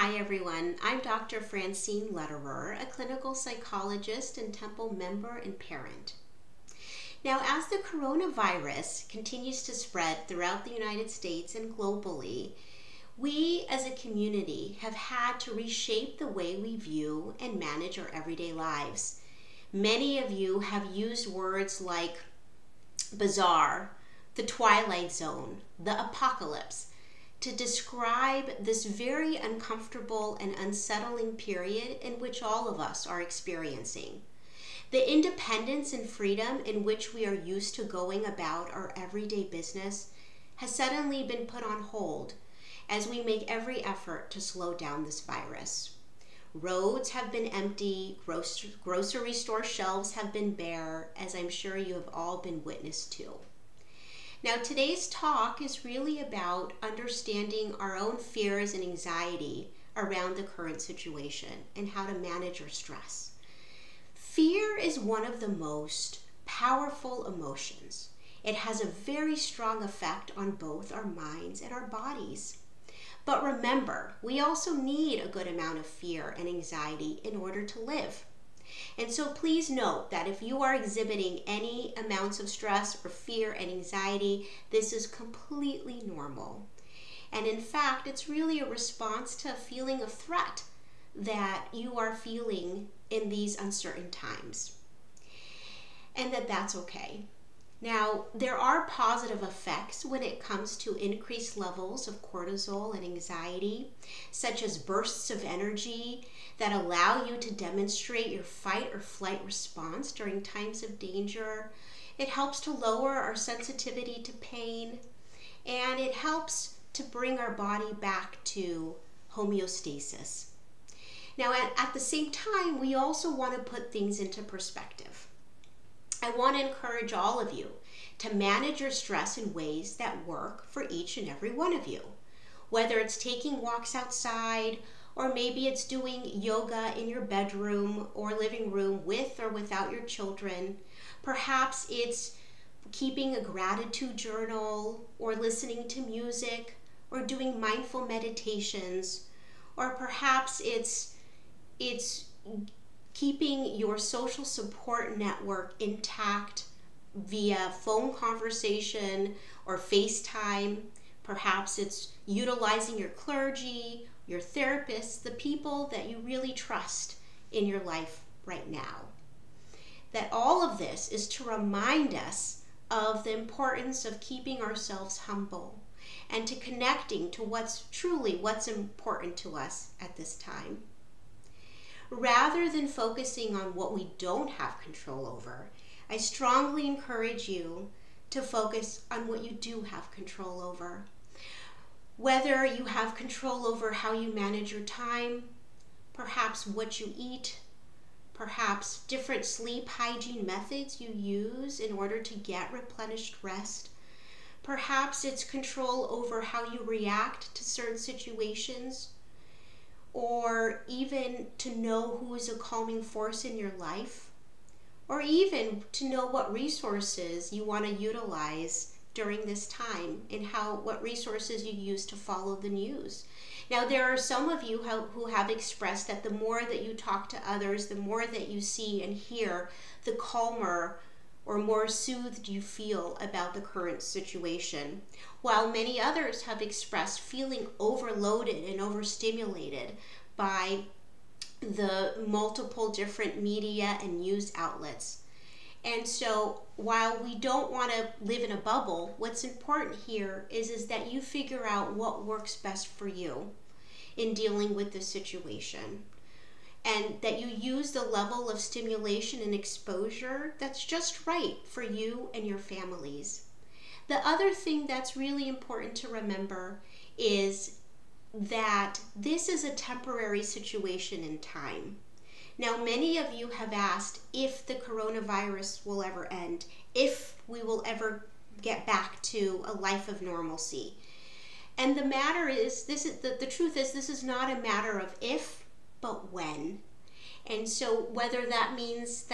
Hi everyone, I'm Dr. Francine Lederer, a clinical psychologist and Temple member and parent. Now, as the coronavirus continues to spread throughout the United States and globally, we as a community have had to reshape the way we view and manage our everyday lives. Many of you have used words like bizarre, the twilight zone, the apocalypse, to describe this very uncomfortable and unsettling period in which all of us are experiencing. The independence and freedom in which we are used to going about our everyday business has suddenly been put on hold as we make every effort to slow down this virus. Roads have been empty, grocery store shelves have been bare, as I'm sure you have all been witness to. Now, today's talk is really about understanding our own fears and anxiety around the current situation and how to manage our stress. Fear is one of the most powerful emotions. It has a very strong effect on both our minds and our bodies. But remember, we also need a good amount of fear and anxiety in order to live. And so please note that if you are exhibiting any amounts of stress or fear and anxiety, this is completely normal. And in fact, it's really a response to a feeling of threat that you are feeling in these uncertain times. And that's okay. Now, there are positive effects when it comes to increased levels of cortisol and anxiety, such as bursts of energy that allow you to demonstrate your fight or flight response during times of danger. It helps to lower our sensitivity to pain, and it helps to bring our body back to homeostasis. Now, at the same time, we also want to put things into perspective. I want to encourage all of you to manage your stress in ways that work for each and every one of you. Whether it's taking walks outside, or maybe it's doing yoga in your bedroom or living room with or without your children. Perhaps it's keeping a gratitude journal, or listening to music, or doing mindful meditations, or perhaps it's keeping your social support network intact via phone conversation or FaceTime. Perhaps it's utilizing your clergy, your therapists, the people that you really trust in your life right now. That all of this is to remind us of the importance of keeping ourselves humble and to connecting to what's important to us at this time. Rather than focusing on what we don't have control over, I strongly encourage you to focus on what you do have control over. Whether you have control over how you manage your time, perhaps what you eat, perhaps different sleep hygiene methods you use in order to get replenished rest. Perhaps it's control over how you react to certain situations, or even to know who is a calming force in your life, or even to know what resources you want to utilize during this time and what resources you use to follow the news. Now, there are some of you who have expressed that the more that you talk to others, the more that you see and hear, the calmer or more soothed you feel about the current situation, while many others have expressed feeling overloaded and overstimulated by the multiple different media and news outlets. And so while we don't want to live in a bubble, what's important here is that you figure out what works best for you in dealing with the situation, and that you use the level of stimulation and exposure that's just right for you and your families. The other thing that's really important to remember is that this is a temporary situation in time. Now, many of you have asked if the coronavirus will ever end, if we will ever get back to a life of normalcy. And the truth is, this is not a matter of if, but when. And so whether that means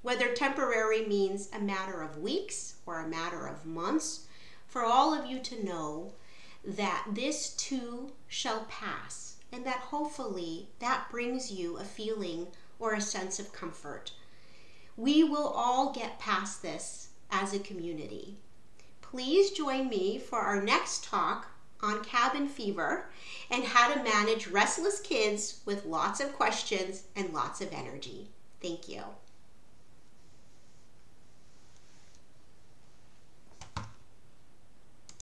whether temporary means a matter of weeks or a matter of months, for all of you to know that this too shall pass, and that hopefully that brings you a feeling or a sense of comfort. We will all get past this as a community. Please join me for our next talk on cabin fever and how to manage restless kids with lots of questions and lots of energy. Thank you.